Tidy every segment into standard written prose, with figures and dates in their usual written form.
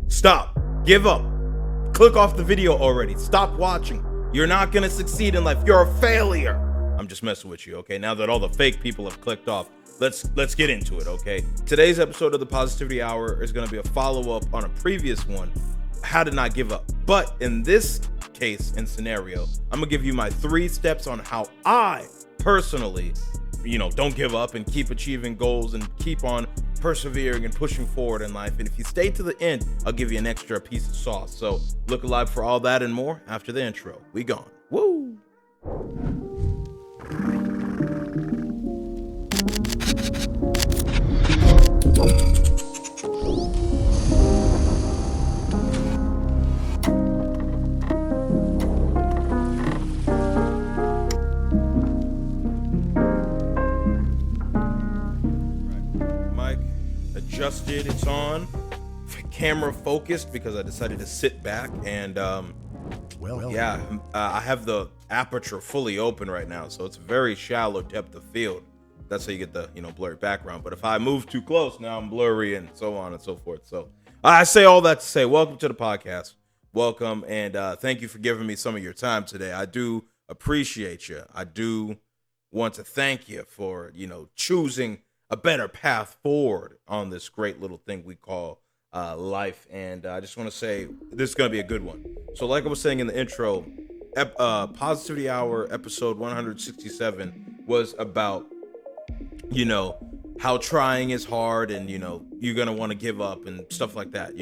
Stop. Give up. Click off the video already. Stop watching. You're not going to succeed in life. You're a failure. I'm just messing with you, okay? Now that all the fake people have clicked off, let's get into it, okay? Today's episode of the Positivity Hour is going to be a follow-up on a previous one, how to not give up. But in this case and scenario, I'm going to give you my 3 steps on how I personally, don't give up and keep achieving goals and keep on persevering and pushing forward in life. And if you stay to the end, I'll give you an extra piece of sauce. So look alive for all that and more after the intro. We gone. Woo! Adjusted, it's on, camera focused because I decided to sit back and I have the aperture fully open right now, so it's a very shallow depth of field. That's how you get the blurry background. But if I move too close, now I'm blurry and so on and so forth. So I say all that to say welcome to the podcast. Welcome, and thank you for giving me some of your time today. I do appreciate you. I do want to thank you for choosing a better path forward on this great little thing we call life. And I just want to say this is going to be a good one. So like I was saying in the intro, Positivity Hour episode 167 was about, how trying is hard and, you're going to want to give up and stuff like that.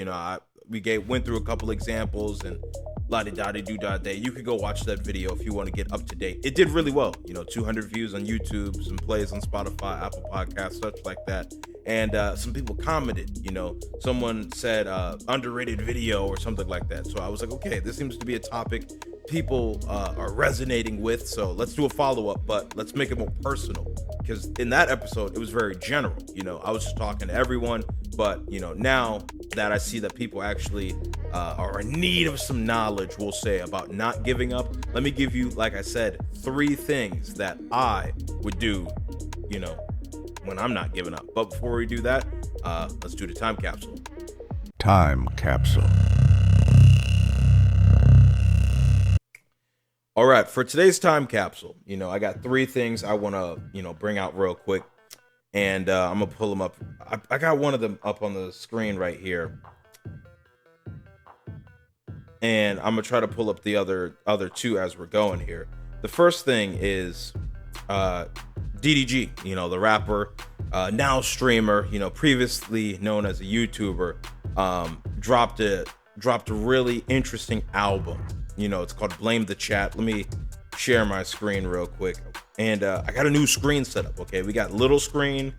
We went through a couple examples and la-di-da-di-do-da-day. You could go watch that video if you want to get up to date. It did really well, 200 views on YouTube, some plays on Spotify, Apple Podcasts, such like that. And some people commented, someone said underrated video or something like that. So I was like, okay, this seems to be a topic people are resonating with. So let's do a follow-up, but let's make it more personal. Because in that episode, it was very general. I was just talking to everyone. But, now that I see that people actually are in need of some knowledge, we'll say, about not giving up, let me give you, like I said, 3 things that I would do, when I'm not giving up. But before we do that, let's do the time capsule. Time capsule. All right, for today's time capsule, I got 3 things I want to, bring out real quick. And I'm going to pull them up. I got one of them up on the screen right here. And I'm going to try to pull up the other 2 as we're going here. The first thing is DDG, the rapper, now streamer, previously known as a YouTuber, dropped a really interesting album. It's called Blame the Chat. Let me share my screen real quick. And I got a new screen set up, okay? We got little screen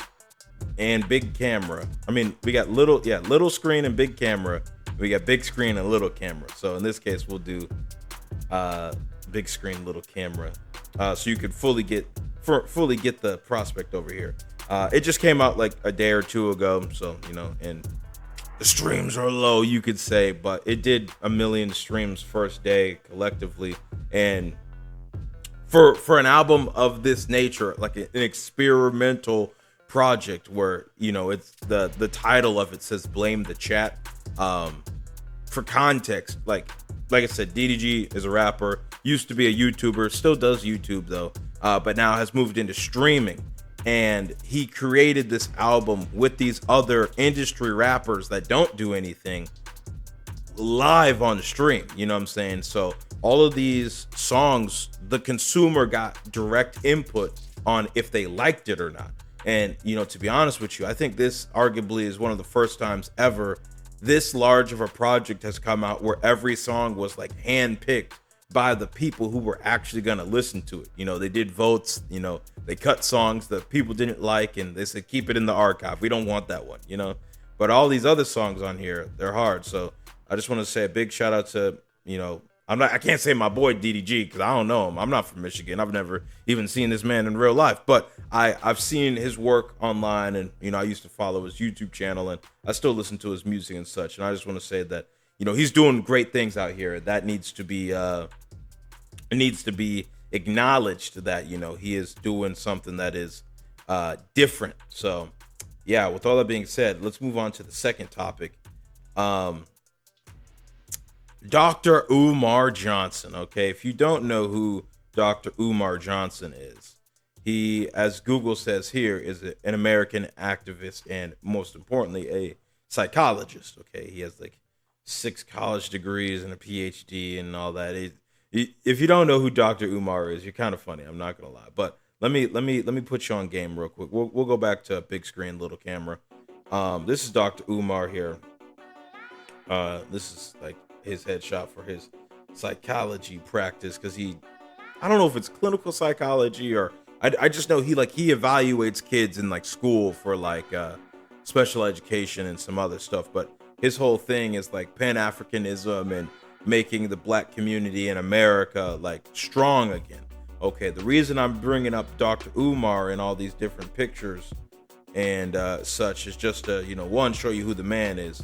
and big camera. We got little screen and big camera. We got big screen and little camera. So in this case, we'll do big screen, little camera. So you could fully get the prospect over here. It just came out like a day or 2 ago. So, and the streams are low, you could say, but it did 1 million streams first day collectively. And for an album of this nature, like an experimental project where, it's the title of it says Blame the Chat. For context, like I said, DDG is a rapper, used to be a YouTuber, still does YouTube though, but now has moved into streaming. And he created this album with these other industry rappers that don't do anything live on the stream. You know what I'm saying? So all of these songs, the consumer got direct input on if they liked it or not. And, to be honest with you, I think this arguably is one of the first times ever this large of a project has come out where every song was like handpicked by the people who were actually going to listen to it. They did votes, they cut songs that people didn't like and they said, keep it in the archive. We don't want that one, but all these other songs on here, they're hard. So I just want to say a big shout out to, I can't say my boy DDG because I don't know him. I'm not from Michigan. I've never even seen this man in real life, but I've seen his work online and, I used to follow his YouTube channel and I still listen to his music and such. And I just want to say that, he's doing great things out here. That needs to be acknowledged that, he is doing something that is different. So yeah, with all that being said, let's move on to the second topic. Dr. Umar Johnson. Okay, if you don't know who Dr. Umar Johnson is, he, as Google says here, is an American activist and most importantly a psychologist. Okay, he has like 6 college degrees and a PhD and all that. If you don't know who Dr. Umar is, you're kind of funny. I'm not gonna lie, but let me put you on game real quick. We'll go back to big screen, little camera. This is Dr. Umar here. This is like his headshot for his psychology practice, because I don't know if it's clinical psychology or I just know he evaluates kids in like school for like special education and some other stuff. But his whole thing is like Pan-Africanism and making the black community in America like strong again. Okay, the reason I'm bringing up Dr. Umar in all these different pictures and such is just to, one, show you who the man is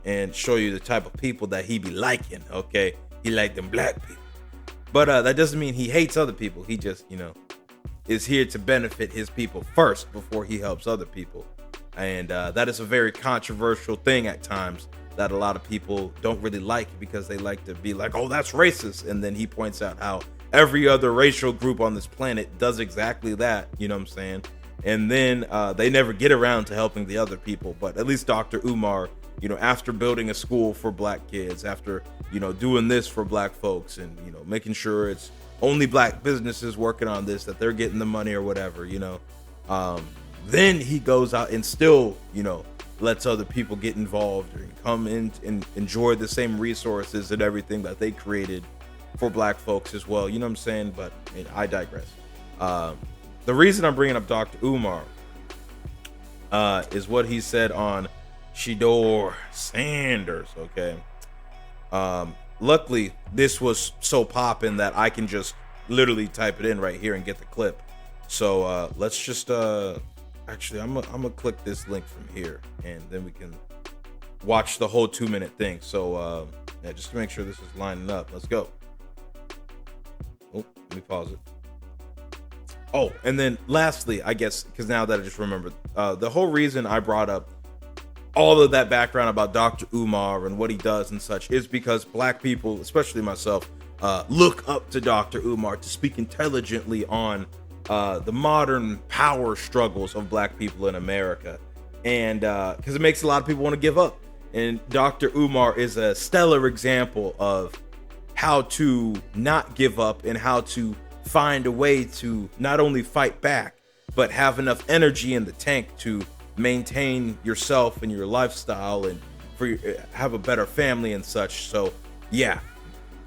and show you the type of people that he be liking. Okay, he like them black people, but that doesn't mean he hates other people. He just, is here to benefit his people first before he helps other people. And that is a very controversial thing at times that a lot of people don't really like, because they like to be like, oh, that's racist. And then he points out how every other racial group on this planet does exactly that. You know what I'm saying? And then they never get around to helping the other people. But at least Dr. Umar, after building a school for black kids, after, doing this for black folks and, making sure it's only black businesses working on this, that they're getting the money or whatever, then he goes out and still, lets other people get involved and come in and enjoy the same resources and everything that they created for black folks as well. You know what I'm saying? But I digress. The reason I'm bringing up Dr. Umar is what he said on SHEDEUR Sanders. Okay. Luckily, this was so poppin' that I can just literally type it in right here and get the clip. So let's just actually, I'm gonna click this link from here, and then we can watch the whole 2-minute thing. So yeah, just to make sure this is lining up. Let's go. Oh, let me pause it. Oh, and then lastly, I guess, because now that I just remembered, the whole reason I brought up all of that background about Dr. Umar and what he does and such is because black people, especially myself, look up to Dr. Umar to speak intelligently on the modern power struggles of black people in America. And because it makes a lot of people want to give up. And Dr. Umar is a stellar example of how to not give up and how to find a way to not only fight back, but have enough energy in the tank to maintain yourself and your lifestyle and have a better family and such. So yeah,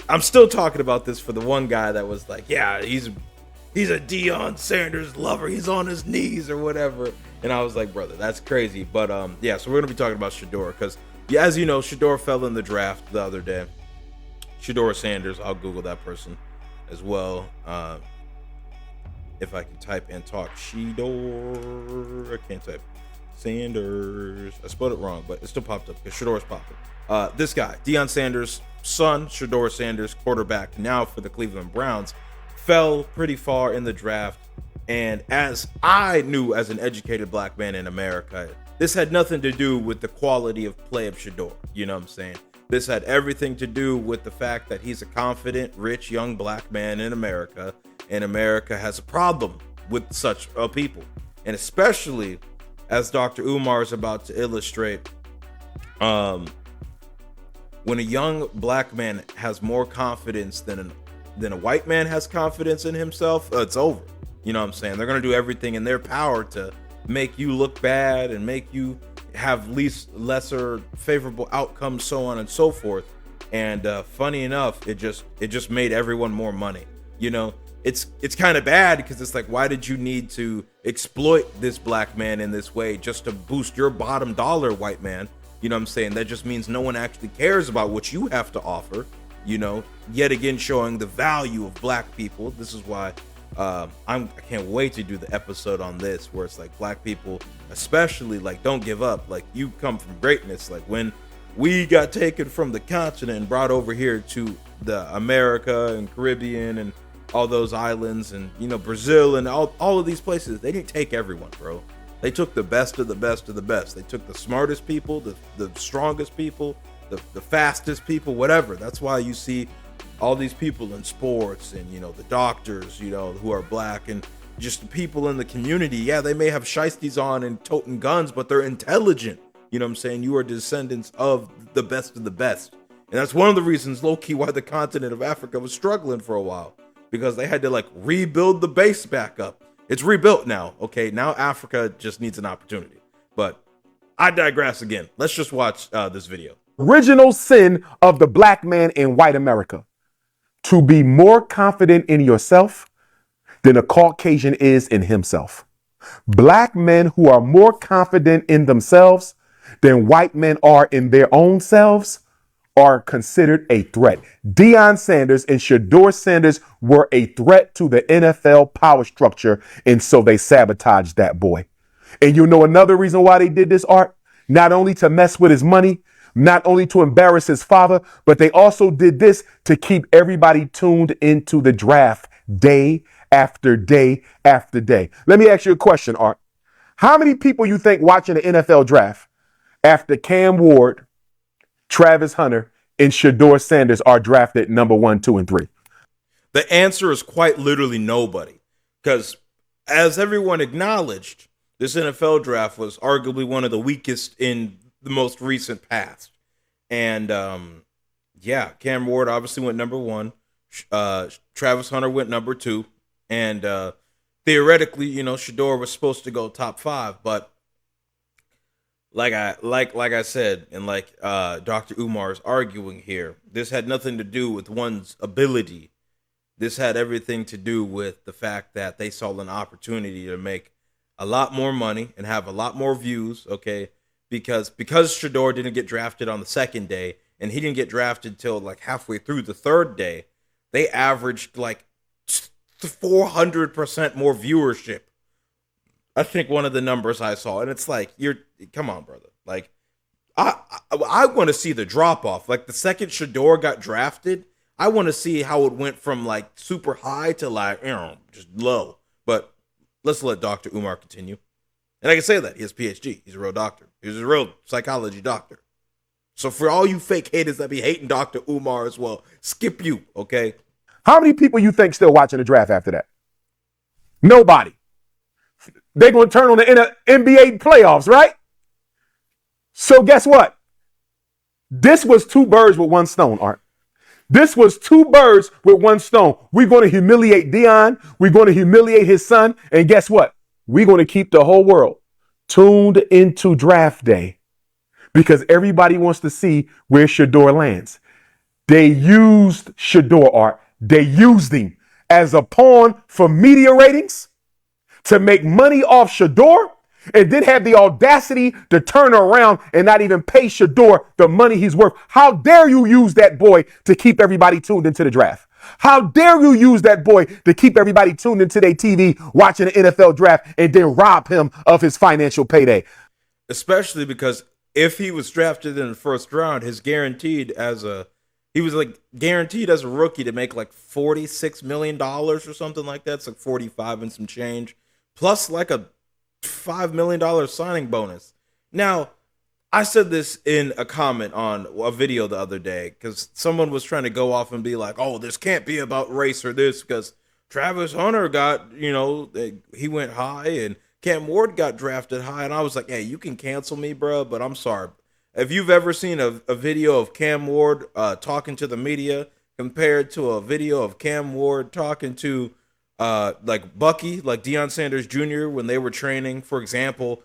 I'm still talking about this for the one guy that was like, yeah, he's a Deion Sanders lover, he's on his knees or whatever. And I was like, brother, that's crazy. But yeah, so we're gonna be talking about SHEDEUR because, yeah, as you know, SHEDEUR fell in the draft the other day. SHEDEUR Sanders, I'll Google that person as well. If I can type and talk SHEDEUR, I can't type Sanders. I spelled it wrong, but it still popped up because SHEDEUR's popping. This guy, Deion Sanders' son, SHEDEUR Sanders, quarterback now for the Cleveland Browns, fell pretty far in the draft. And as I knew as an educated black man in America, this had nothing to do with the quality of play of SHEDEUR. You know what I'm saying? This had everything to do with the fact that he's a confident, rich, young black man in America, and America has a problem with such people. And especially, as Dr. Umar is about to illustrate, when a young black man has more confidence than a white man has confidence in himself, it's over. You know what I'm saying? They're going to do everything in their power to make you look bad and make you have lesser favorable outcomes, so on and so forth. And funny enough, it just made everyone more money. You know, it's kind of bad because it's like, why did you need to exploit this black man in this way just to boost your bottom dollar, white man? You know what I'm saying? That just means no one actually cares about what you have to offer. You know, yet again showing the value of black people. This is why I can't wait to do the episode on this, where it's like black people, especially, like, don't give up. Like, you come from greatness. Like, when we got taken from the continent and brought over here to the America and Caribbean and all those islands and, you know, Brazil and all of these places, they didn't take everyone, bro. They took the best of the best of the best. They took the smartest people, the strongest people, the fastest people, whatever. That's why you see all these people in sports and, you know, the doctors, you know, who are black, and just the people in the community. Yeah, they may have shiesties on and toting guns, but they're intelligent. You know what I'm saying? You are descendants of the best of the best. And that's one of the reasons, low-key, why the continent of Africa was struggling for a while, because they had to like rebuild the base back up. It's rebuilt now. Okay, now Africa just needs an opportunity. But I digress again. Let's just watch this video. Original sin of the black man in white America: to be more confident in yourself than a Caucasian is in himself. Black men who are more confident in themselves than white men are in their own selves are considered a threat. Deion Sanders and Shedeur Sanders were a threat to the NFL power structure, and so they sabotaged that boy. And you know another reason why they did this, Art? Not only to mess with his money, not only to embarrass his father, but they also did this to keep everybody tuned into the draft day after day after day. Let me ask you a question, Art. How many people you think watching the NFL draft after Cam Ward, Travis Hunter, and Shedeur Sanders are drafted number 1, 2, and 3? The answer is quite literally nobody. Because as everyone acknowledged, this NFL draft was arguably one of the weakest in the most recent past. And yeah, Cam Ward obviously went number 1. Travis Hunter went number 2. And theoretically, you know, Shedeur was supposed to go top 5, but like I said, and like Dr. Umar is arguing here, this had nothing to do with one's ability. This had everything to do with the fact that they saw an opportunity to make a lot more money and have a lot more views, okay? Because Shedeur didn't get drafted on the second day, and he didn't get drafted till like halfway through the third day, they averaged like 400% more viewership. I think one of the numbers I saw, and it's like, come on, brother. Like, I want to see the drop off. Like the second Shedeur got drafted, I want to see how it went from like super high to like, you know, just low. But let's let Dr. Umar continue. And I can say that he has a PhD. He's a real doctor. He's a real psychology doctor. So for all you fake haters that be hating Dr. Umar as well, skip you, okay? How many people you think still watching the draft after that? Nobody. They're going to turn on the NBA playoffs, right? So guess what? This was 2 birds with 1 stone, Art. This was 2 birds with 1 stone. We're going to humiliate Deion. We're going to humiliate his son. And guess what? We're going to keep the whole world tuned into draft day because everybody wants to see where Shedeur lands. They used Shedeur, Art. They used him as a pawn for media ratings, to make money off Shedeur, and then have the audacity to turn around and not even pay Shedeur the money he's worth. How dare you use that boy to keep everybody tuned into the draft? How dare you use that boy to keep everybody tuned into their TV watching the NFL draft and then rob him of his financial payday? Especially because if he was drafted in the first round, he was guaranteed as a rookie to make like $46 million or something like that. It's like 45 and some change, plus like a $5 million signing bonus. Now, I said this in a comment on a video the other day because someone was trying to go off and be like, oh, this can't be about race or this because Travis Hunter got, you know, he went high and Cam Ward got drafted high. And I was like, hey, you can cancel me, bro, but I'm sorry. If you've ever seen a video of Cam Ward talking to the media compared to a video of Cam Ward talking to like Bucky, like Deion Sanders Jr. when they were training, for example,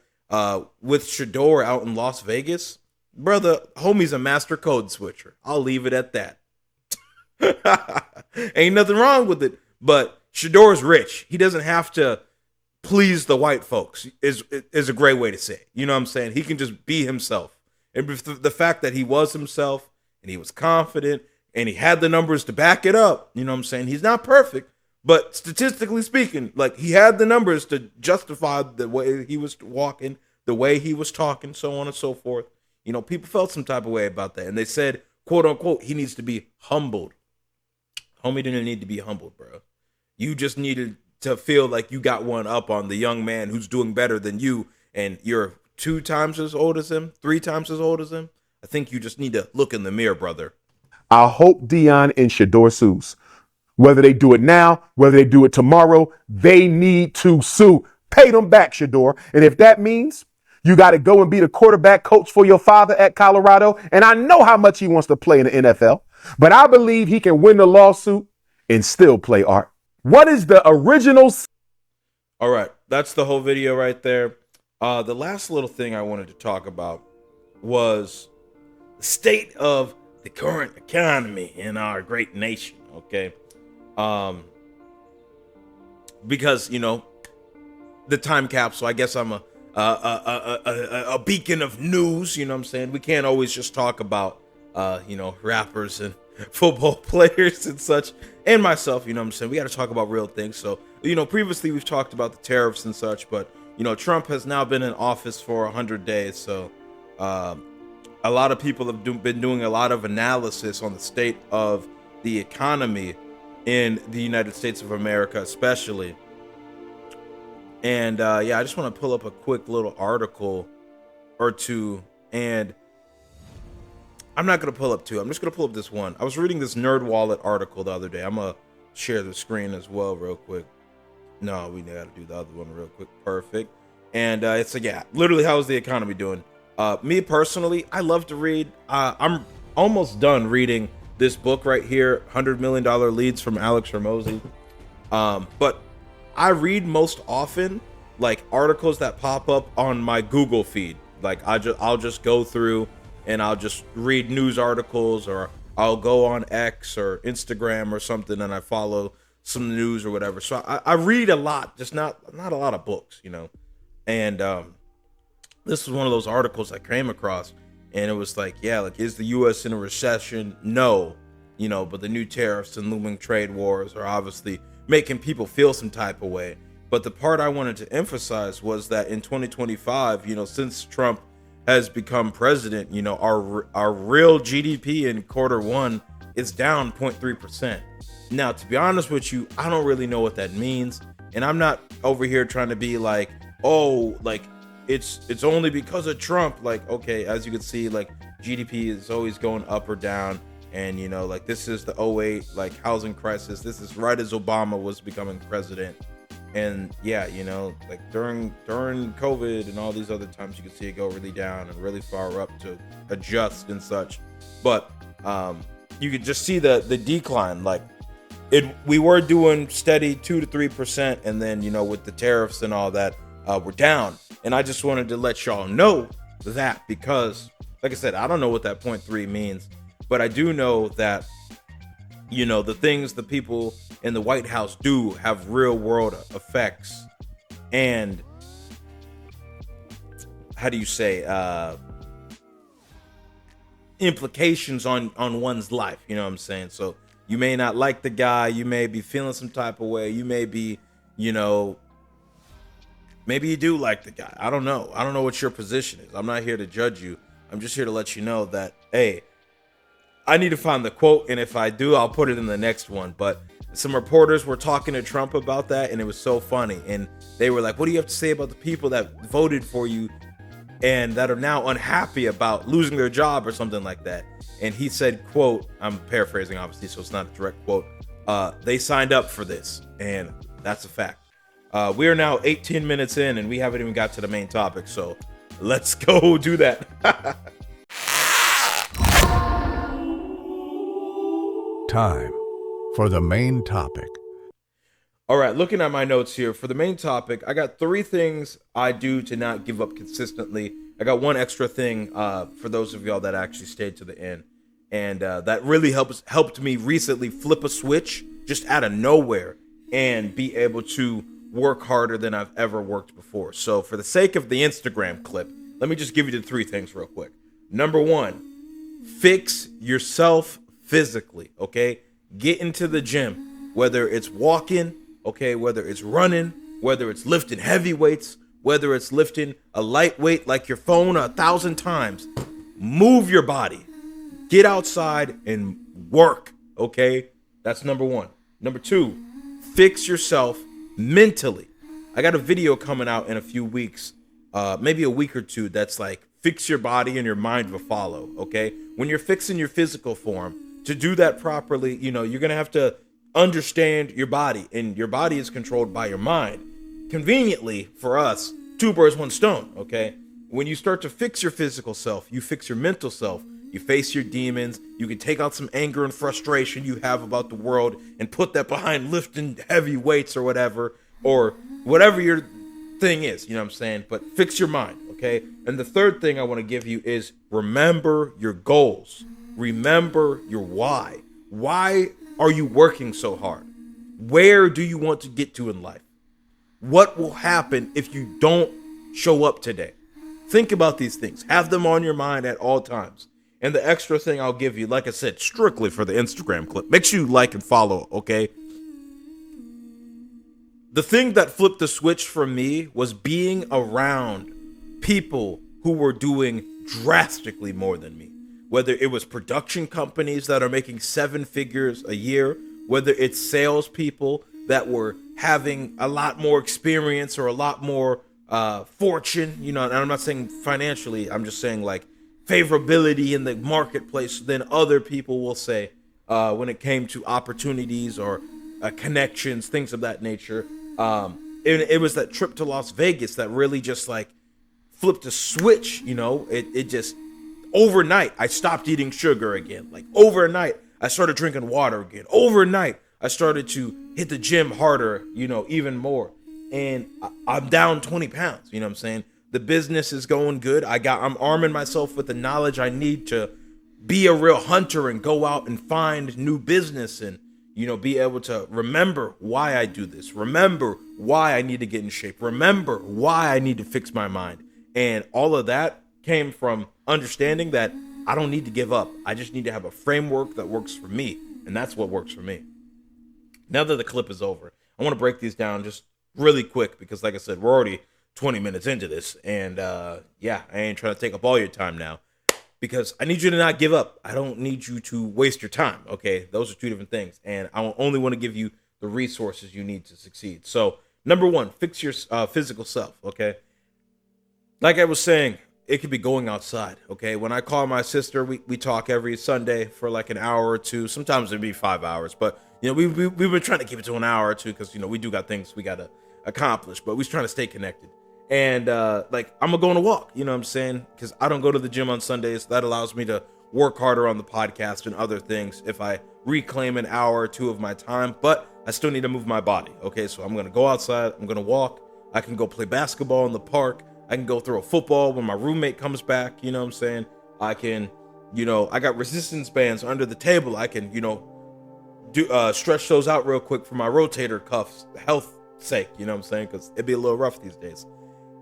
with Shedeur out in Las Vegas, brother, homie's a master code switcher. I'll leave it at that. Ain't nothing wrong with it, but Shedeur's rich. He doesn't have to please the white folks is a great way to say it. You know what I'm saying? He can just be himself. And the fact that he was himself and he was confident and he had the numbers to back it up, you know what I'm saying? He's not perfect, but statistically speaking, like he had the numbers to justify the way he was walking, the way he was talking, so on and so forth. You know, people felt some type of way about that. And they said, quote unquote, he needs to be humbled. Homie didn't need to be humbled, bro. You just needed to feel like you got one up on the young man who's doing better than you, and you're 2 times as old as him, 3 times as old as him. I think you just need to look in the mirror, brother. I hope Dion and Shedeur sues. Whether they do it now, whether they do it tomorrow, they need to sue. Pay them back, Shedeur. And if that means you got to go and be the quarterback coach for your father at Colorado, and I know how much he wants to play in the NFL, but I believe he can win the lawsuit and still play art. What is the original? All right, that's the whole video right there. The last little thing I wanted to talk about was the state of the current economy in our great nation, okay? Because, you know, the time capsule, I guess I'm a beacon of news, you know what I'm saying? We can't always just talk about, you know, rappers and football players and such, and myself, you know what I'm saying? We got to talk about real things. So, you know, previously we've talked about the tariffs and such, but, you know, Trump has now been in office for 100 days. So, a lot of people have been doing a lot of analysis on the state of the economy in the United States of America, especially. And yeah, I just want to pull up a quick little article or two, and I'm not going to pull up two. I'm just going to pull up this one. I was reading this Nerd Wallet article the other day. I'm going to share the screen as well real quick. No, we got to do the other one real quick. Perfect. And it's like, yeah, literally, how's the economy doing? Me personally, I love to read. I'm almost done reading this book right here, $100 Million Leads from Alex Hormozy. But I read most often like articles that pop up on my Google feed. Like I'll just go through and I'll just read news articles, or I'll go on X or Instagram or something and I follow some news or whatever. So I read a lot, just not a lot of books, you know. And this was one of those articles I came across, and it was like, yeah, like, is the U.S. in a recession? No, you know, but the new tariffs and looming trade wars are obviously making people feel some type of way. But the part I wanted to emphasize was that in 2025, you know, since Trump has become president, you know, our real GDP in Q1 is down 0.3%. Now, to be honest with you, I don't really know what that means, and I'm not over here trying to be like, oh, like, it's only because of Trump. Like, okay, as you can see, like, GDP is always going up or down, and, you know, like, this is the '08 like housing crisis. This is right as Obama was becoming president. And yeah, you know, like during COVID and all these other times, you can see it go really down and really far up to adjust and such. But you could just see the decline. Like, we were doing steady 2 to 3%, and then, you know, with the tariffs and all that, we're down. And I just wanted to let y'all know that, because, like I said, I don't know what that 0.3 means, but I do know that, you know, the things the people in the White House do have real world effects, and how do you say, implications on one's life, you know what I'm saying? So you may not like the guy, you may be feeling some type of way, you may be, you know, maybe you do like the guy. I don't know what your position is. I'm not here to judge you. I'm just here to let you know that, hey, I need to find the quote, and if I do, I'll put it in the next one. But some reporters were talking to Trump about that, and it was so funny. And they were like, what do you have to say about the people that voted for you and that are now unhappy about losing their job or something like that? And he said, quote, I'm paraphrasing, obviously, so it's not a direct quote, they signed up for this, and that's a fact. We are now 18 minutes in, and we haven't even got to the main topic, so let's go do that. Time for the main topic. All right, looking at my notes here for the main topic, I got 3 things I do to not give up consistently. I got one extra thing for those of y'all that actually stayed to the end, and that really helped me recently flip a switch just out of nowhere and be able to work harder than I've ever worked before. So for the sake of the Instagram clip, let me just give you the 3 things real quick. Number 1, fix yourself physically, okay? Get into the gym, whether it's walking, okay, whether it's running, whether it's lifting heavy weights, whether it's lifting a light weight like your phone 1,000 times. Move your body. Get outside and work, okay? That's number 1. Number 2, fix yourself mentally. I got a video coming out in a few weeks, maybe a week or two, that's like fix your body and your mind will follow, okay? When you're fixing your physical form, to do that properly, you're going to have to understand your body, and your body is controlled by your mind. Conveniently for us, two birds, one stone, okay? When you start to fix your physical self, you fix your mental self, you face your demons, you can take out some anger and frustration you have about the world and put that behind lifting heavy weights or whatever your thing is, you know what I'm saying? But fix your mind, okay? And the third thing I want to give you is remember your goals. Remember your why. Why are you working so hard? Where do you want to get to in life? What will happen if you don't show up today? Think about these things. Have them on your mind at all times. And the extra thing I'll give you, like I said, strictly for the Instagram clip. Make sure you like and follow, okay? The thing that flipped the switch for me was being around people who were doing drastically more than me. Whether it was production companies that are making 7 figures a year, whether it's salespeople that were having a lot more experience or a lot more fortune, and I'm not saying financially, I'm just saying like favorability in the marketplace than other people will say when it came to opportunities or connections, things of that nature. It was that trip to Las Vegas that really just like flipped a switch, it just overnight I stopped eating sugar again. Like overnight I started drinking water again. Overnight I started to hit the gym harder, even more. And I'm down 20 pounds, you know what I'm saying? The business is going good. I'm arming myself with the knowledge I need to be a real hunter and go out and find new business and, be able to remember why I do this. Remember why I need to get in shape. Remember why I need to fix my mind. And all of that came from understanding that I don't need to give up. I just need to have a framework that works for me. And that's what works for me. Now that the clip is over, I want to break these down just really quick because, like I said, we're already 20 minutes into this. And I ain't trying to take up all your time now because I need you to not give up. I don't need you to waste your time. Okay. Those are two different things. And I only want to give you the resources you need to succeed. So number one, fix your physical self. Okay. Like I was saying, it could be going outside. Okay. When I call my sister, we talk every Sunday for like an hour or two. Sometimes it'd be 5 hours, but we've been trying to keep it to an hour or two because, we do got things we got to accomplish, but we're trying to stay connected. And I'm gonna go on a walk, you know what I'm saying? Because I don't go to the gym on Sundays. That allows me to work harder on the podcast and other things if I reclaim an hour or two of my time, but I still need to move my body. Okay, so I'm gonna go outside, I'm gonna walk, I can go play basketball in the park, I can go throw a football when my roommate comes back, you know what I'm saying? I can, I got resistance bands under the table, I can, do stretch those out real quick for my rotator cuffs, health sake, you know what I'm saying? Because it'd be a little rough these days.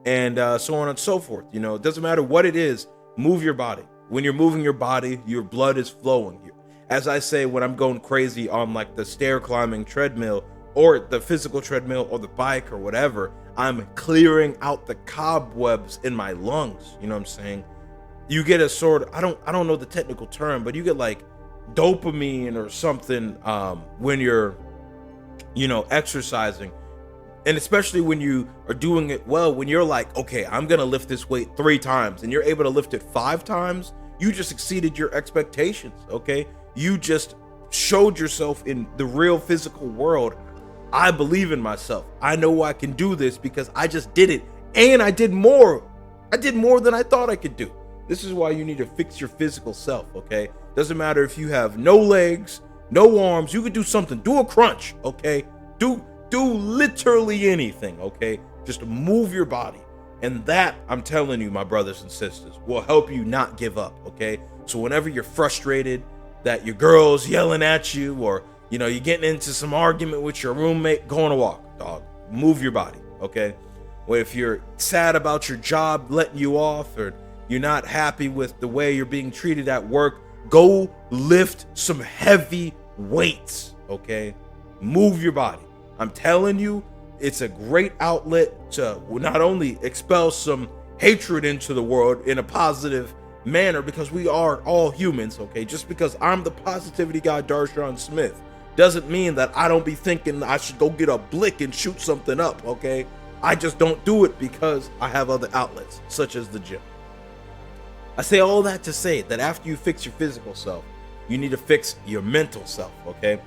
And so on and so forth. It doesn't matter what it is, move your body. When you're moving your body, your blood is flowing. As I say, when I'm going crazy on like the stair climbing treadmill or the physical treadmill or the bike or whatever, I'm clearing out the cobwebs in my lungs. You know what I'm saying? You get a sort of, I don't know the technical term, but you get like dopamine or something when you're, exercising. And especially when you are doing it well, when you're like, okay, I'm going to lift this weight 3 times and you're able to lift it 5 times, you just exceeded your expectations, okay? You just showed yourself in the real physical world. I believe in myself. I know I can do this because I just did it. And I did more. I did more than I thought I could do. This is why you need to fix your physical self, okay? Doesn't matter if you have no legs, no arms, you could do something. Do a crunch, okay? Do literally anything, okay? Just move your body. And that, I'm telling you, my brothers and sisters, will help you not give up, okay? So whenever you're frustrated that your girl's yelling at you or, you're getting into some argument with your roommate, go on a walk, dog. Move your body, okay? Or if you're sad about your job letting you off or you're not happy with the way you're being treated at work, go lift some heavy weights, okay? Move your body. I'm telling you, it's a great outlet to not only expel some hatred into the world in a positive manner, because we are all humans, okay? Just because I'm the positivity god Darshaun Smith doesn't mean that I don't be thinking I should go get a blick and shoot something up, okay? I just don't do it because I have other outlets, such as the gym. I say all that to say that after you fix your physical self, you need to fix your mental self, okay?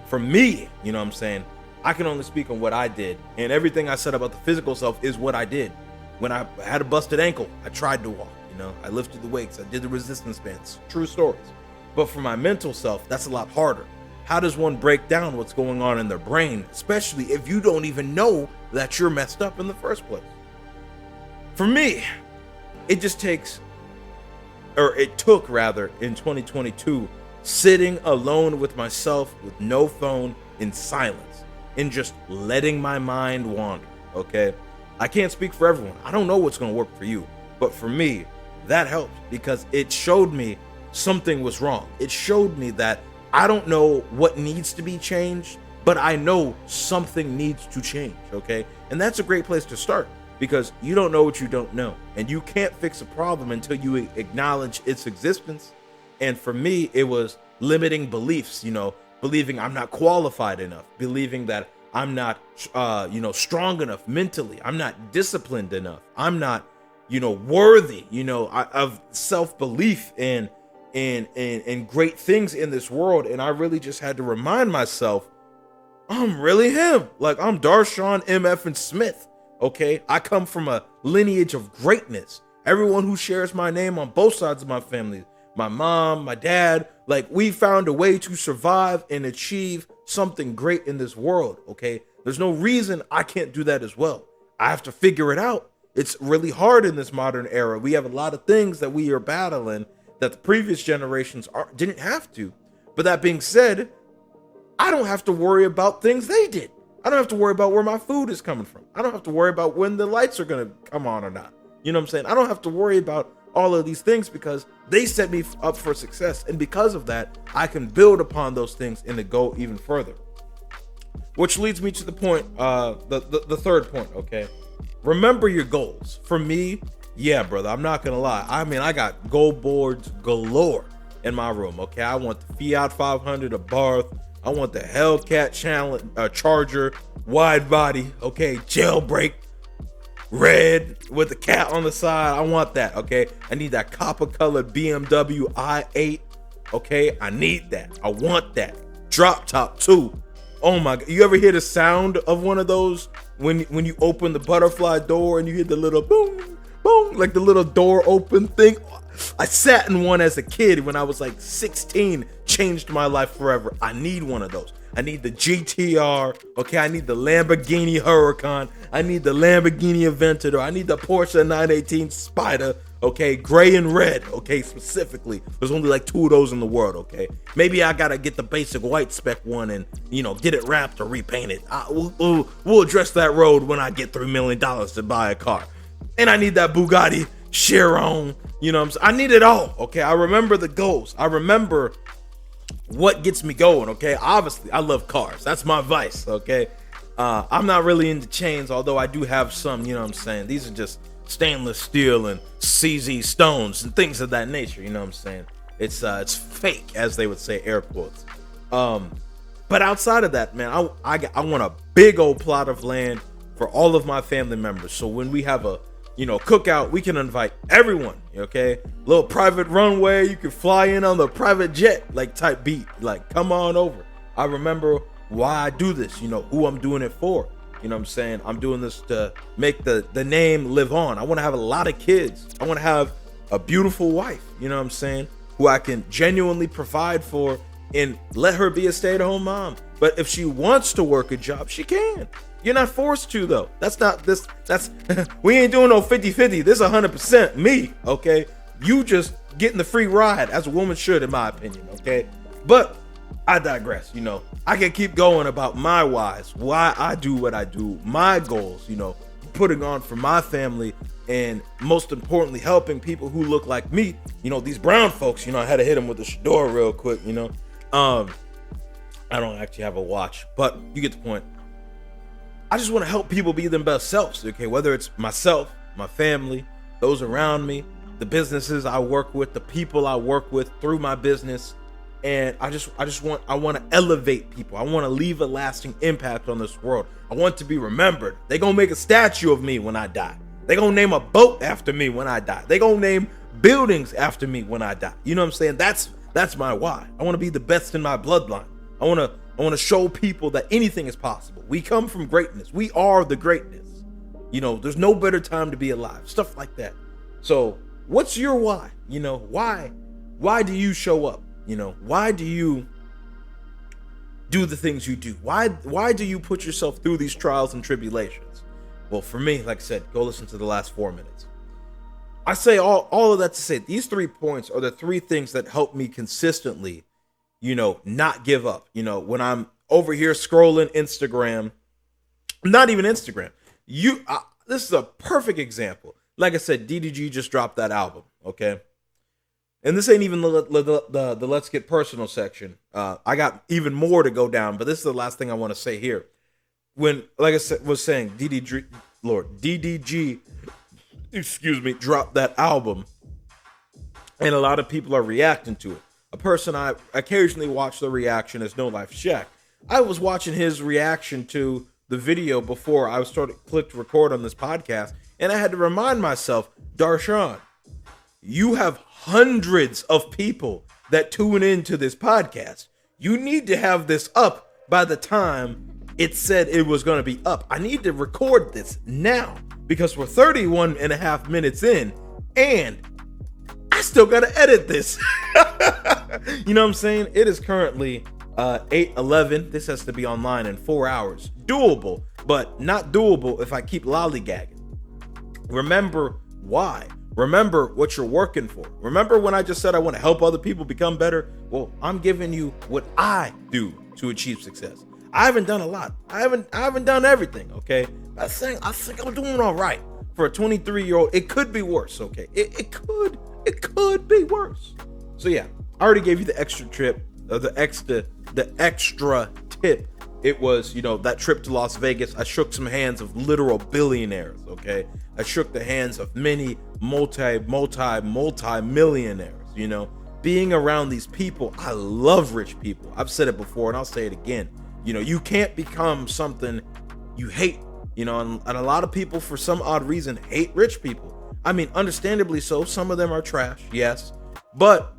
For me, you know what I'm saying, I can only speak on what I did, and everything I said about the physical self is what I did. When I had a busted ankle, I tried to walk, you know, I lifted the weights, I did the resistance bands, true stories. But for my mental self, that's a lot harder. How does one break down what's going on in their brain, especially if you don't even know that you're messed up in the first place? For me, it just takes, or it took rather, in 2022, sitting alone with myself with no phone, in silence, and just letting my mind wander, okay? I can't speak for everyone. I don't know what's going to work for you, but for me, that helped because it showed me something was wrong. It showed me that I don't know what needs to be changed, but I know something needs to change, okay? And that's a great place to start because you don't know what you don't know, and you can't fix a problem until you acknowledge its existence. And for me, it was limiting beliefs, you know, believing I'm not qualified enough, believing that I'm not, strong enough mentally, I'm not disciplined enough, I'm not, worthy, of self-belief and great things in this world. And I really just had to remind myself, I'm really him. Like, I'm Darshaun MF and Smith. Okay, I come from a lineage of greatness. Everyone who shares my name on both sides of my family, my mom, my dad, like, we found a way to survive and achieve something great in this world. Okay, there's no reason I can't do that as well. I have to figure it out. It's really hard in this modern era. We have a lot of things that we are battling that the previous generations didn't have to. But that being said, I don't have to worry about things they did. I don't have to worry about where my food is coming from. I don't have to worry about when the lights are going to come on or not. You know what I'm saying? I don't have to worry about all of these things because they set me up for success. And because of that, I can build upon those things and to go even further. Which leads me to the point, the third point, okay? Remember your goals. For me, yeah, brother, I'm not going to lie. I mean, I got goal boards galore in my room, okay? I want the Fiat 500, a Barth. I want the Hellcat Charger, wide body, okay, jailbreak, red with the cat on the side. I want that, okay? I need that copper colored BMW i8, okay? I need that. I want that. Drop top too. Oh my God. You ever hear the sound of one of those when you open the butterfly door and you hear the little boom, boom, like the little door open thing? I sat in one as a kid when I was like 16, changed my life forever. I need one of those. I need the GTR, okay? I need the Lamborghini Huracan. I need the Lamborghini Aventador. I need the Porsche 918 Spider, okay? Gray and red, okay? Specifically. There's only like 2 of those in the world, okay? Maybe I gotta get the basic white spec one and, get it wrapped or repainted. We'll address that road when I get $3 million to buy a car. And I need that Bugatti Chiron, I need it all, okay? I remember the goals. I remember what gets me going, okay? Obviously, I love cars. That's my vice, okay? I'm not really into chains, although I do have some, These are just stainless steel and CZ stones and things of that nature, It's fake, as they would say, air quotes. But outside of that, man, I want a big old plot of land for all of my family members. So when we have a cookout, we can invite everyone, okay? Little private runway, you can fly in on the private jet, like type beat, like come on over. I remember why I do this, who I'm doing it for. I'm doing this to make the name live on. I want to have a lot of kids. I want to have a beautiful wife, who I can genuinely provide for and let her be a stay-at-home mom. But if she wants to work a job, she can. You're not forced to, though. That's we ain't doing no 50-50. This 100% me, okay? You just getting the free ride, as a woman should, in my opinion, okay? But I digress, I can keep going about my whys, why I do what I do, my goals, putting on for my family, and most importantly, helping people who look like me, these brown folks, I had to hit them with the SHEDEUR real quick, I don't actually have a watch, but you get the point. I just want to help people be their best selves, okay? Whether it's myself, my family, those around me, the businesses I work with, the people I work with through my business. And I want to elevate people. I want to leave a lasting impact on this world. I want to be remembered. They're going to make a statue of me when I die. They're going to name a boat after me when I die. They're going to name buildings after me when I die. You know what I'm saying? That's my why. I want to be the best in my bloodline. I want to show people that anything is possible. We come from greatness. We are the greatness. You know, there's no better time to be alive. Stuff like that. So, what's your why? You know, why do you show up? You know, why do you do the things you do? Why do you put yourself through these trials and tribulations? Well, for me, like I said, go listen to the last 4 minutes. I say all of that to say these 3 points are the 3 things that help me consistently, you know, not give up. You know, when I'm over here scrolling Instagram, not even Instagram. This is a perfect example. Like I said, DDG just dropped that album, okay? And this ain't even the Let's Get Personal section. I got even more to go down, but this is the last thing I want to say here. When, like I said, was saying, DDG, dropped that album, and a lot of people are reacting to it. A person I occasionally watch the reaction is No Life Shaq. I was watching his reaction to the video before I clicked record on this podcast, and I had to remind myself, Darshaun, you have hundreds of people that tune into this podcast. You need to have this up by the time it said it was going to be up. I need to record this now because we're 31 and a half minutes in and I still got to edit this. You know what I'm saying? It is currently 8:11. This has to be online in 4 hours. Doable, but not doable if I keep lollygagging. Remember why. Remember what you're working for. Remember when I just said I want to help other people become better? Well, I'm giving you what I do to achieve success. I haven't done a lot. I haven't done everything, okay? I think I'm doing all right. For a 23-year-old, it could be worse, okay? It could be worse. So yeah, I already gave you the extra tip. It was, you know, that trip to Las Vegas. I shook some hands of literal billionaires, okay? I shook the hands of many multi-millionaires, you know? Being around these people, I love rich people. I've said it before and I'll say it again. You know, you can't become something you hate, you know, and a lot of people, for some odd reason, hate rich people. I mean, understandably so. Some of them are trash, yes. But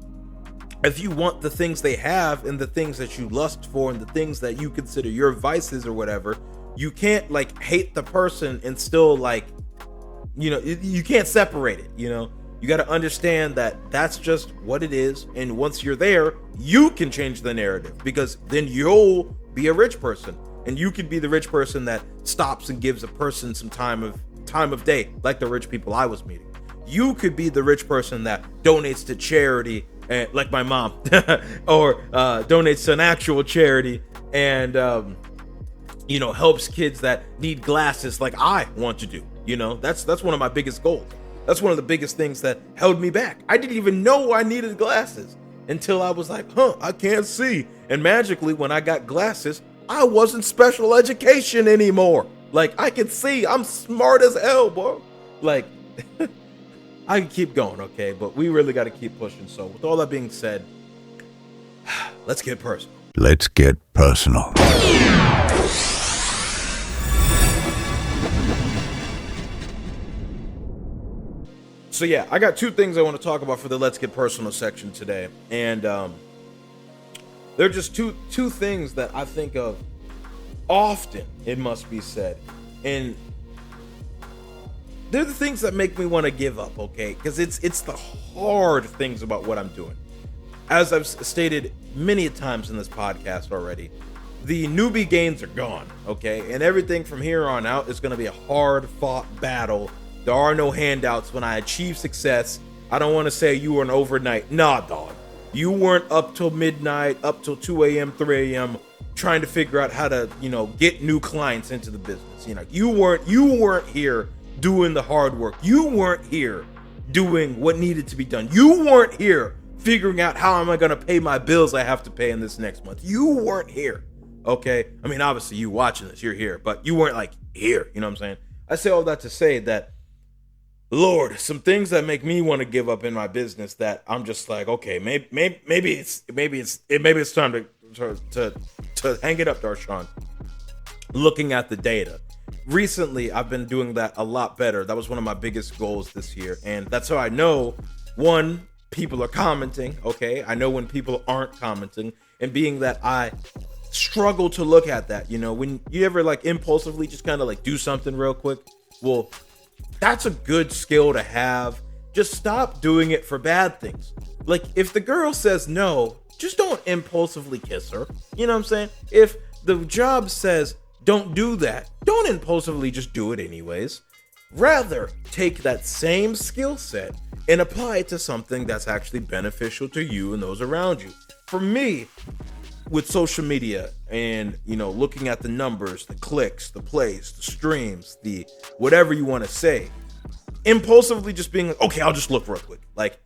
if you want the things they have and the things that you lust for and the things that you consider your vices or whatever, you can't like hate the person and still like, you know, you can't separate it, you know. You got to understand that that's just what it is. And once you're there, you can change the narrative because then you'll be a rich person and you can be the rich person that stops and gives a person some time of day, like the rich people I was meeting. You could be the rich person that donates to charity, and like my mom, or donates to an actual charity and, you know, helps kids that need glasses like I want to do. You know, that's one of my biggest goals. That's one of the biggest things that held me back. I didn't even know I needed glasses until I was like, I can't see. And magically, when I got glasses, I wasn't special education anymore. Like, I can see. I'm smart as hell, bro. Like, I can keep going, okay? But we really got to keep pushing. So with all that being said, let's get personal. Let's get personal. So yeah, I got 2 things I want to talk about for the Let's Get Personal section today. And they're just two things that I think of often, it must be said. And they're the things that make me want to give up, okay? Because it's the hard things about what I'm doing. As I've stated many times in this podcast already, the newbie gains are gone, okay? And everything from here on out is going to be a hard-fought battle. There are no handouts when I achieve success. I don't want to say you were an overnight. Nah, dog. You weren't up till midnight, up till 2 a.m., 3 a.m., trying to figure out how to, you know, get new clients into the business. You know, you weren't here doing the hard work. You weren't here doing what needed to be done. You weren't here figuring out how am I going to pay my bills I have to pay in this next month. You weren't here, okay? I mean, obviously you watching this, you're here, but you weren't like here, you know what I'm saying? I say all that to say that, Lord, some things that make me want to give up in my business that I'm just like, okay, maybe it's time to hang it up, Darshaun. Looking at the data. Recently, I've been doing that a lot better. That was one of my biggest goals this year. And that's how I know one, people are commenting. Okay, I know when people aren't commenting, and being that I struggle to look at that, you know, when you ever like impulsively just kind of like do something real quick, well, that's a good skill to have. Just stop doing it for bad things. Like if the girl says no, just don't impulsively kiss her. You know what I'm saying? If the job says don't do that, don't impulsively just do it anyways. Rather, take that same skill set and apply it to something that's actually beneficial to you and those around you. For me, with social media and, you know, looking at the numbers, the clicks, the plays, the streams, the whatever you want to say, impulsively just being like, okay, I'll just look real quick. Like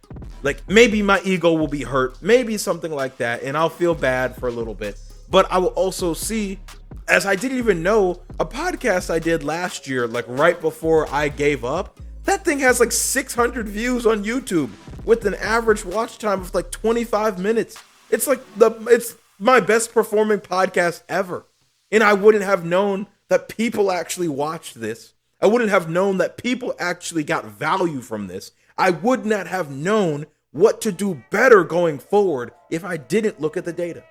maybe my ego will be hurt, maybe something like that, and I'll feel bad for a little bit. But I will also see, as I didn't even know, a podcast I did last year, like right before I gave up, that thing has like 600 views on YouTube with an average watch time of like 25 minutes. It's like it's my best performing podcast ever. And I wouldn't have known that people actually watched this. I wouldn't have known that people actually got value from this. I would not have known what to do better going forward if I didn't look at the data.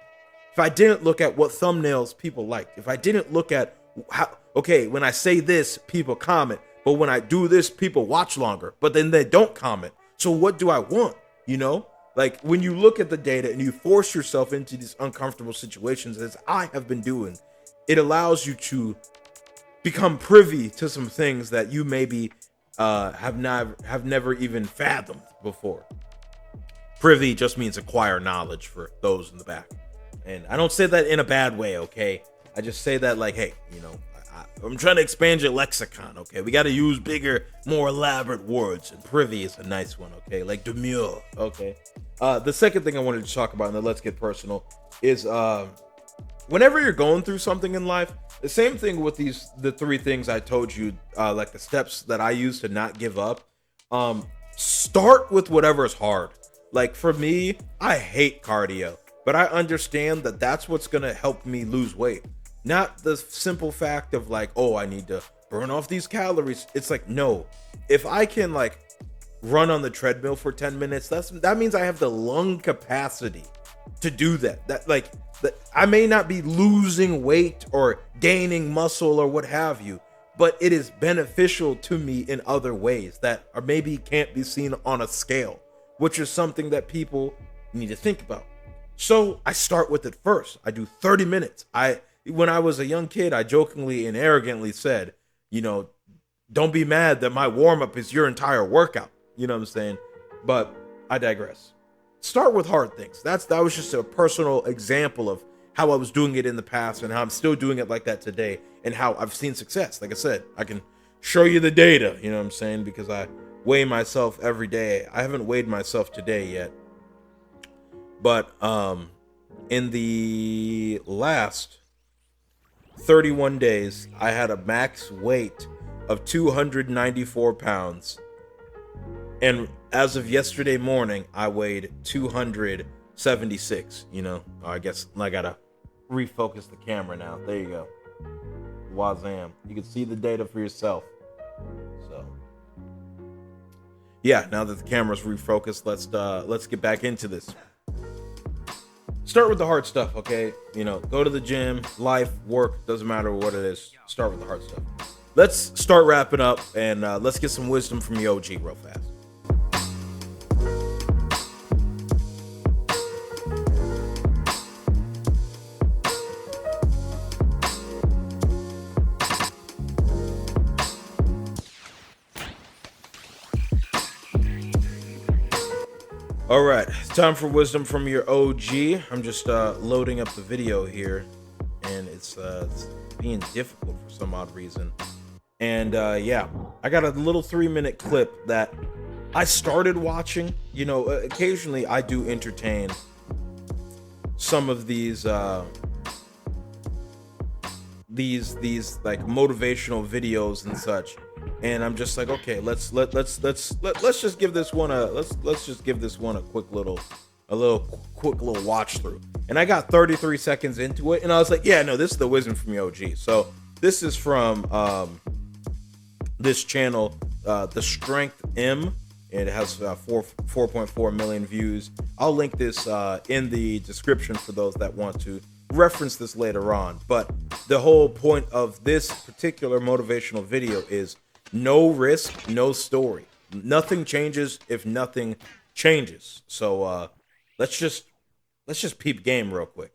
If I didn't look at what thumbnails people liked. If I didn't look at how, okay, when I say this, people comment. But when I do this, people watch longer. But then they don't comment. So what do I want? You know? Like when you look at the data and you force yourself into these uncomfortable situations, as I have been doing, it allows you to become privy to some things that you maybe have never even fathomed before. Privy just means acquire knowledge for those in the back. And I don't say that in a bad way, okay? I just say that like, hey, you know, I'm trying to expand your lexicon, okay? We got to use bigger, more elaborate words, and privy is a nice one, okay? Like demure, okay? The second thing I wanted to talk about, and then let's get personal, is whenever you're going through something in life, the same thing with the three things I told you, like the steps that I use to not give up. Start with whatever is hard. Like for me, I hate cardio, but I understand that that's what's going to help me lose weight. Not the simple fact of like, oh, I need to burn off these calories. It's like, no, if I can like run on the treadmill for 10 minutes, that means I have the lung capacity to do that. That I may not be losing weight or gaining muscle or what have you, but it is beneficial to me in other ways that are maybe can't be seen on a scale, which is something that people need to think about. So I start with it first. I do 30 minutes. When I was a young kid, I jokingly and arrogantly said, you know, don't be mad that my warm-up is your entire workout. You know what I'm saying? But I digress. Start with hard things. That was just a personal example of how I was doing it in the past and how I'm still doing it like that today and how I've seen success. Like I said, I can show you the data, you know what I'm saying? Because I weigh myself every day. I haven't weighed myself today yet. But in the last 31 days, I had a max weight of 294 pounds. And as of yesterday morning, I weighed 276, you know. I guess I gotta refocus the camera now. There you go. Wazam. You can see the data for yourself. So, yeah, now that the camera's refocused, let's get back into this. Start with the hard stuff, okay? You know, go to the gym, life, work, doesn't matter what it is. Start with the hard stuff. Let's start wrapping up, and let's get some wisdom from the OG real fast. All right, it's time for wisdom from your OG. I'm just loading up the video here, and it's being difficult for some odd reason. And yeah, I got a little 3-minute clip that I started watching. You know, occasionally I do entertain some of these like motivational videos and such. And I'm just like, okay, let's just give this one a quick little watch through. And I got 33 seconds into it, and I was like, yeah, no, this is the wisdom from the OG. So this is from this channel, The Strength M. It has 4.4 million views. I'll link this in the description for those that want to reference this later on. But the whole point of this particular motivational video is no risk, no story. Nothing changes if nothing changes. So let's just peep game real quick.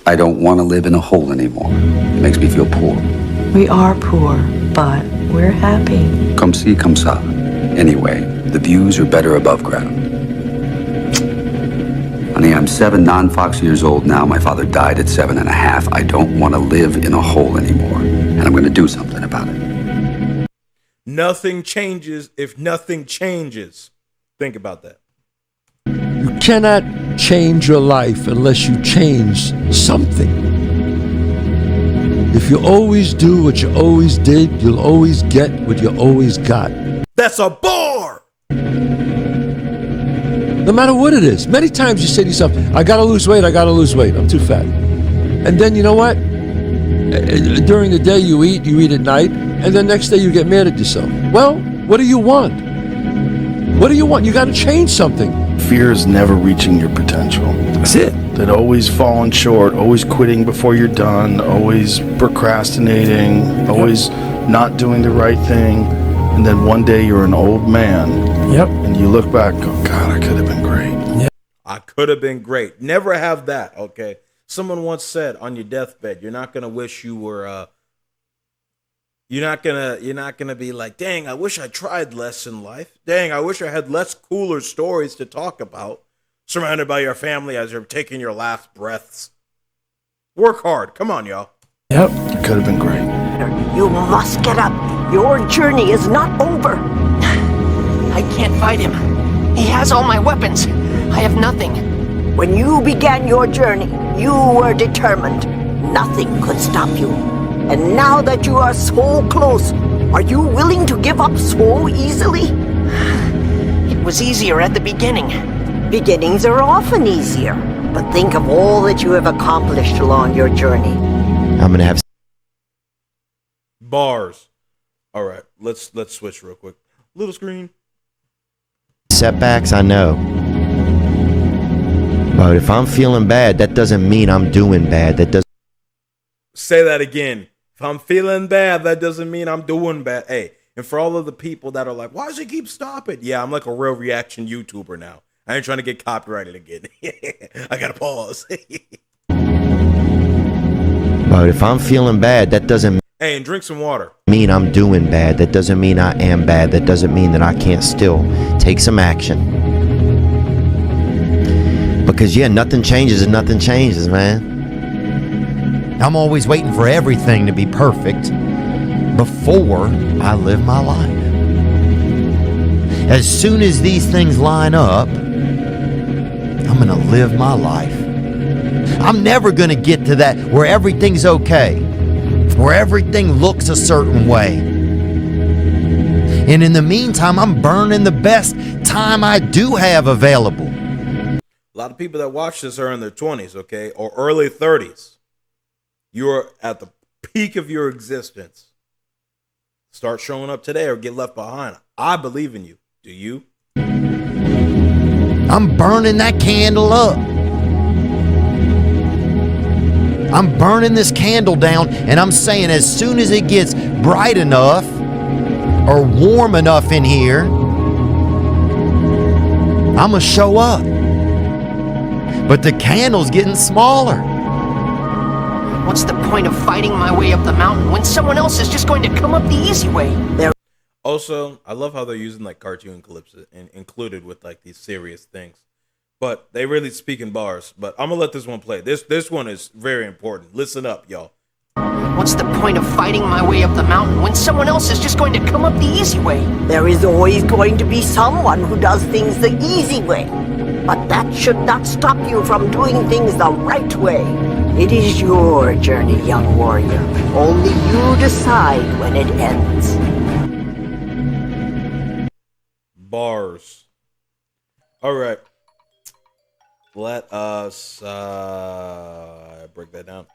I don't want to live in a hole anymore. It makes me feel poor. We are poor, but we're happy. Come see, come ça. Anyway, the views are better above ground. Honey, I'm 7 non-Fox years old now. My father died at 7.5. I don't want to live in a hole anymore. And I'm going to do something about it. Nothing changes if nothing changes. Think about that. You cannot change your life unless you change something. If you always do what you always did, you'll always get what you always got. That's a bar! No matter what it is. Many times you say to yourself, I gotta lose weight, I'm too fat. And then you know what? During the day you eat at night, and then next day you get mad at yourself. Well, what do you want? What do you want? You gotta change something. Fear is never reaching your potential. That's it. That always falling short, always quitting before you're done, always procrastinating, always not doing the right thing. And then one day you're an old man. Yep. And you look back and go, God, I could have been great. Yep. I could have been great. Never have that, okay? Someone once said on your deathbed, you're not gonna wish you were you're not gonna be like, dang, I wish I tried less in life. Dang, I wish I had less cooler stories to talk about, surrounded by your family as you're taking your last breaths. Work hard. Come on, y'all. Yep. It could have been great. You must get up. Your journey is not over. I can't fight him. He has all my weapons. I have nothing. When you began your journey, you were determined. Nothing could stop you. And now that you are so close, are you willing to give up so easily? It was easier at the beginning. Beginnings are often easier, but think of all that you have accomplished along your journey. I'm gonna have Bars. All right, let's switch real quick. Little screen. setbacks, I know. But if I'm feeling bad, that doesn't mean I'm doing bad. That doesn't. Say that again. If I'm feeling bad, that doesn't mean I'm doing bad. Hey, and for all of the people that are like, why does he keep stopping? Yeah, I'm like a real reaction YouTuber now. I ain't trying to get copyrighted again. I gotta pause. But if I'm feeling bad, that doesn't Hey, and drink some water. mean I'm doing bad. That doesn't mean I am bad. That doesn't mean that I can't still take some action. Because yeah, nothing changes and nothing changes, man. I'm always waiting for everything to be perfect before I live my life. As soon as these things line up, I'm gonna live my life. I'm never gonna get to that where everything's okay, where everything looks a certain way. And in the meantime, I'm burning the best time I do have available. A lot of people that watch this are in their 20s, okay, or early 30s. You're at the peak of your existence. Start showing up today or get left behind. I believe in you. Do you? I'm burning that candle up. I'm burning this candle down, and I'm saying as soon as it gets bright enough or warm enough in here, I'm gonna show up. But the candle's getting smaller. What's the point of fighting my way up the mountain when someone else is just going to come up the easy way? Also, I love how they're using like cartoon clips and included with like these serious things. But they really speak in bars. But I'm gonna let this one play. This one is very important. Listen up, y'all. What's the point of fighting my way up the mountain when someone else is just going to come up the easy way? There is always going to be someone who does things the easy way. But that should not stop you from doing things the right way. It is your journey, young warrior. Only you decide when it ends. Bars. All right. Let us break that down.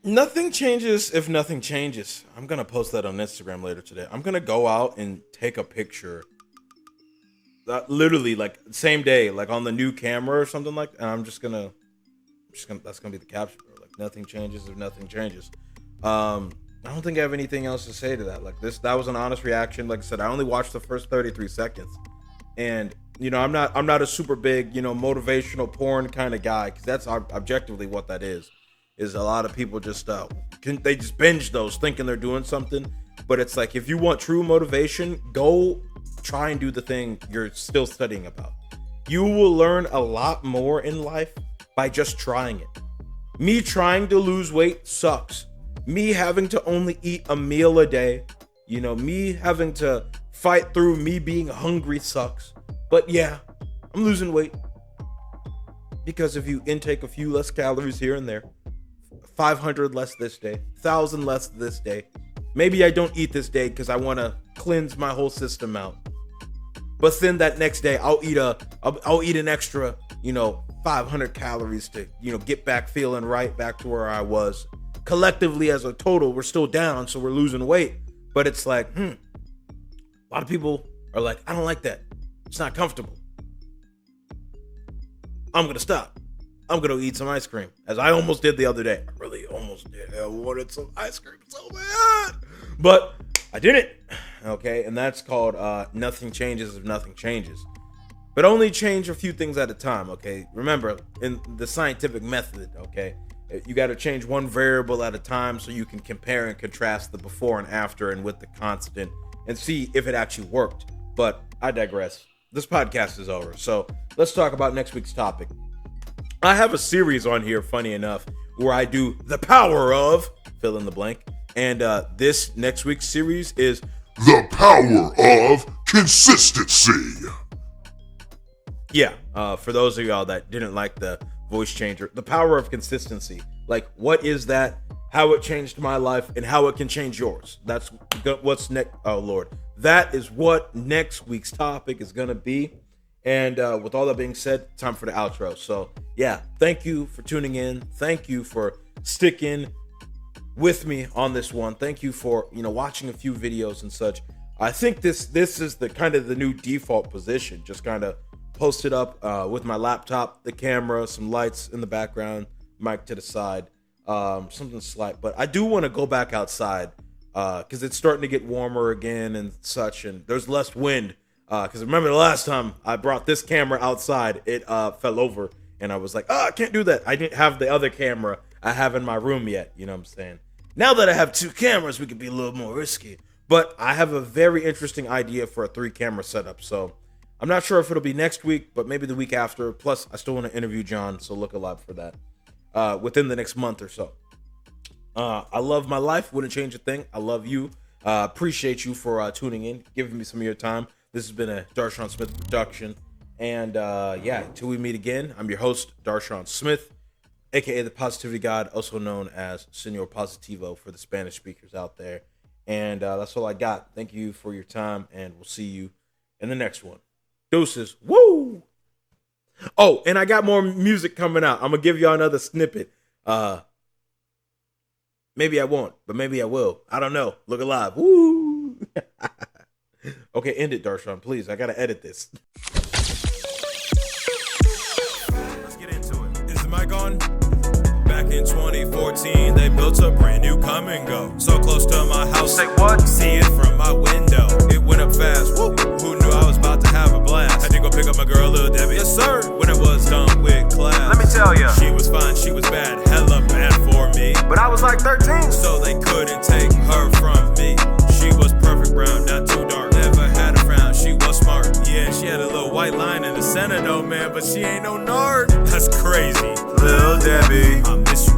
Nothing changes if nothing changes. I'm going to post that on Instagram later today. I'm going to go out and take a picture. Literally, like, same day, like on the new camera or something like that. And I'm just gonna, that's going to be the caption, bro. Like, nothing changes if nothing changes. I don't think I have anything else to say to that. Like, that was an honest reaction. Like I said, I only watched the first 33 seconds. And, you know, I'm not a super big, you know, motivational porn kind of guy, because that's objectively what that is a lot of people just they just binge those thinking they're doing something. But it's like, if you want true motivation, go try and do the thing you're still studying about. You will learn a lot more in life by just trying it. Me trying to lose weight sucks. Me having to only eat a meal a day, you know, me having to fight through me being hungry sucks. But yeah, I'm losing weight because if you intake a few less calories here and there, 500 less this day, 1,000 less this day. Maybe I don't eat this day because I want to cleanse my whole system out. But then that next day, I'll eat an extra, you know, 500 calories to, you know, get back feeling right back to where I was. Collectively, as a total, we're still down, so we're losing weight. But it's like, a lot of people are like, I don't like that. It's not comfortable. I'm going to stop. I'm going to eat some ice cream, as I almost did the other day. I really almost did. I wanted some ice cream so bad. But I didn't. Okay, and that's called nothing changes if nothing changes. But only change a few things at a time, okay? Remember, in the scientific method, okay, you got to change one variable at a time so you can compare and contrast the before and after and with the constant and see if it actually worked. But I digress. This podcast is over, so let's talk about next week's topic. I have a series on here, funny enough, where I do the power of fill in the blank. And this next week's series is the power of consistency. Yeah, for those of y'all that didn't like the voice changer, the power of consistency. Like, what is that? How it changed my life and how it can change yours. That's what's next. Oh, Lord. That is what next week's topic is going to be. And with all that being said, time for the outro. So, yeah, thank you for tuning in. Thank you for sticking with me on this one. Thank you for, you know, watching a few videos and such. I think this is the kind of the new default position. Just kind of post it up with my laptop, the camera, some lights in the background, mic to the side, something slight. But I do want to go back outside because it's starting to get warmer again and such, and there's less wind. Because remember the last time I brought this camera outside, it fell over, and I was like, I can't do that. I didn't have the other camera I have in my room yet. You know what I'm saying? Now that I have two cameras, we could be a little more risky. But I have a very interesting idea for a 3-camera setup. So I'm not sure if it'll be next week, but maybe the week after. Plus, I still want to interview John, so look alive for that within the next month or so. I love my life. Wouldn't change a thing. I love you. Appreciate you for tuning in, giving me some of your time. This has been a Darshaun Smith production. And yeah, until we meet again, I'm your host, Darshaun Smith, aka the Positivity God, also known as Senor Positivo for the Spanish speakers out there. And that's all I got. Thank you for your time, and we'll see you in the next one. Deuces. Woo! Oh, and I got more music coming out. I'm going to give y'all another snippet. Maybe I won't, but maybe I will. I don't know. Look alive. Woo! Okay, end it, Darshaun, please. I got to edit this. Let's get into it. Is the mic on? Back in 2014, they built a brand new come and go. So close to my house. Say what? See it from my window. It went up fast. Woo. Who knew I was about to have a blast? Had to go pick up my girl, Lil Debbie. Yes, sir. When I was done with class. Let me tell ya. She was fine, she was bad. Hella bad for me. But I was like 13. So they couldn't take her from me. She was perfect brown, not too dark. Never had a frown, she was smart. Yeah, she had a little white line in the center though, man. But she ain't no nerd. That's crazy. Lil Debbie, I miss you.